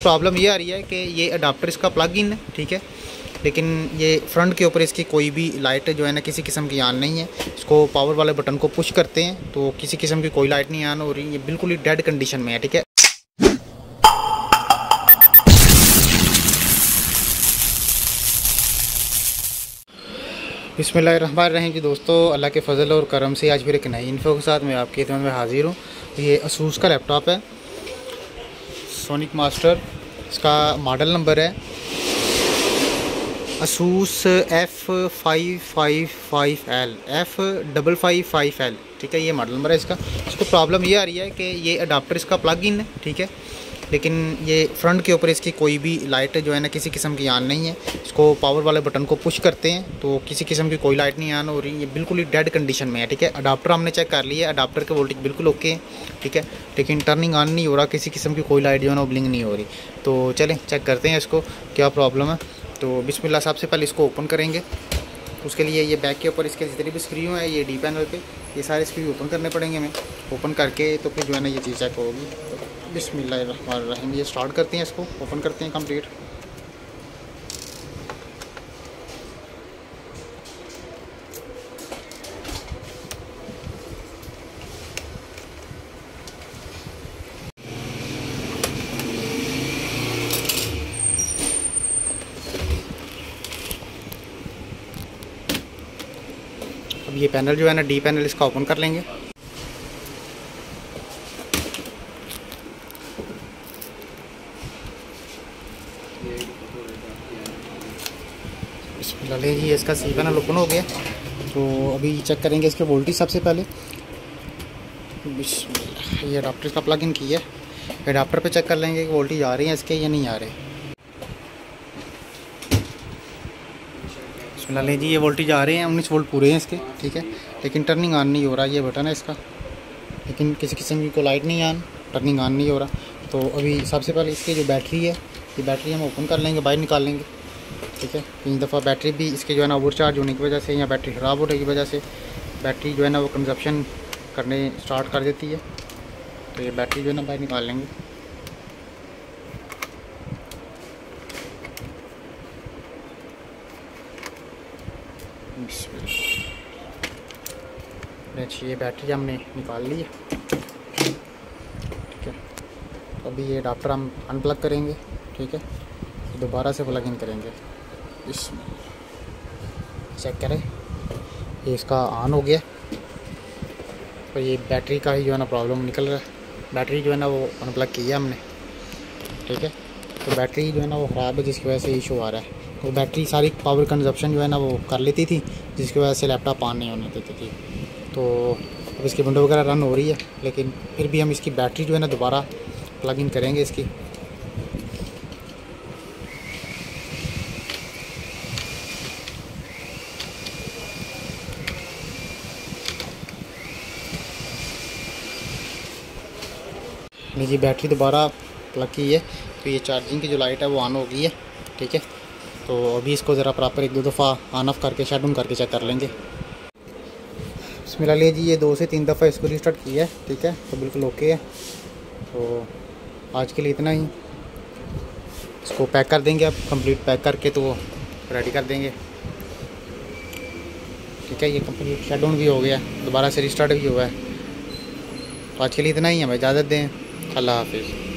Problem ये आ रही है कि ये अडाप्टर इसका प्लग इन है, ठीक है, लेकिन ये फ्रंट के ऊपर इसकी कोई भी लाइट जो है ना किसी किस्म की ऑन नहीं है। इसको पावर वाले बटन को पुश करते हैं तो किसी किस्म की कोई लाइट नहीं ऑन हो रही, ये बिल्कुल ही डेड कंडीशन में है, ठीक है। बिस्मिल्लाहिर्रहमानिर्रहीम जी दोस्तों, अल्लाह के फजल और करम से आज फिर एक नई इन्फो के साथ मैं आपकी खिदमत में हाजिर हूँ। ये असूस का लैपटॉप है, सोनिक मास्टर, इसका मॉडल नंबर है असूस F555L F555L, ठीक है, ये मॉडल नंबर है इसका। इसको प्रॉब्लम ये आ रही है कि ये अडाप्टर इसका प्लग इन है, ठीक है, लेकिन ये फ्रंट के ऊपर इसकी कोई भी लाइट जो है ना किसी किस्म की ऑन नहीं है। इसको पावर वाले बटन को पुश करते हैं तो किसी किस्म की कोई लाइट नहीं ऑन हो रही, ये बिल्कुल ही डेड कंडीशन में है, ठीक है। अडाप्टर हमने चेक कर लिया है, अडाप्टर के वोल्टेज बिल्कुल ओके है, ठीक है, लेकिन टर्निंग ऑन नहीं हो रहा, किसी किस्म की कोई लाइट जो है ना ब्लिंक नहीं हो रही। तो चलें चेक करते हैं इसको क्या प्रॉब्लम है। तो बिस्मिल्लाह, सबसे पहले इसको ओपन करेंगे। उसके लिए ये बैक के ऊपर इसके जितने भी स्क्रू हैं ये डी पैनल पे ये सारे स्क्रू ओपन करने पड़ेंगे हमें। ओपन करके तो फिर जो है ना ये चीज़ चेक होगी। तो बिस्मिल्लाहिर्रहमानिर्रहीम, ये स्टार्ट करते हैं, इसको ओपन करते हैं कंप्लीट। अब ये पैनल जो है ना डी पैनल इसका ओपन कर लेंगे। ले जी, इसका सी पैनल ओपन हो गया। तो अभी चेक करेंगे इसके वोल्टेज सबसे पहले। ये अडाप्टर का प्लग इन किया है, अडाप्टर पे चेक कर लेंगे कि वोल्टेज आ रहे हैं इसके या नहीं आ रहे। ले जी, ये वोल्टेज आ रहे हैं, 19 वोल्ट पूरे हैं इसके, ठीक है, लेकिन टर्निंग ऑन नहीं हो रहा। ये बटन है इसका, लेकिन किसी किस्म की कोई लाइट नहीं ऑन, टर्निंग ऑन नहीं हो रहा। तो अभी सबसे पहले इसकी जो बैटरी है, ये बैटरी हम ओपन कर लेंगे, बाहर निकाल लेंगे, ठीक है। 3 दफ़ा बैटरी भी इसके जो है ना ओवर चार्ज होने की वजह से या बैटरी ख़राब होने की वजह से बैटरी जो है ना वो कंजप्शन करने स्टार्ट कर देती है। तो ये बैटरी जो है ना बाहर निकाल लेंगे। ये बैटरी हमने निकाल ली है, ठीक है। अभी ये अडाप्टर हम अनप्लग करेंगे, ठीक है, दोबारा से प्लग इन करेंगे। इसमें चेक करें, ये इसका ऑन हो गया। तो ये बैटरी का ही जो है ना प्रॉब्लम निकल रहा है, बैटरी जो है ना वो अनप्लग की है हमने, ठीक है। तो बैटरी जो है ना वो ख़राब है, जिसकी वजह से इशू आ रहा है। तो बैटरी सारी पावर कंजप्शन जो है ना वो कर लेती थी, जिसकी वजह से लैपटॉप ऑन नहीं होने देती थी। तो अब इसकी विंडो वगैरह रन हो रही है, लेकिन फिर भी हम इसकी बैटरी जो है ना दोबारा प्लग इन करेंगे इसकी। जी, बैटरी दोबारा प्लग की है, तो ये चार्जिंग की जो लाइट है वो ऑन हो गई है, ठीक है। तो अभी इसको ज़रा प्रॉपर 1-2 दफ़ा ऑन ऑफ करके शट डाउन करके चेक कर लेंगे। बिस्मिल्लाह जी, ये 2 से 3 दफ़ा इसको रीस्टार्ट किया है, ठीक है, तो बिल्कुल ओके है। तो आज के लिए इतना ही, इसको पैक कर देंगे अब, कंप्लीट पैक करके तो रेडी कर देंगे, ठीक है। ये कंप्लीट शट डाउन भी हो गया, दोबारा से रिस्टार्ट भी हुआ है। तो आज के लिए इतना ही है, हमें इजाज़त दें, अल्लाह हाफिज़।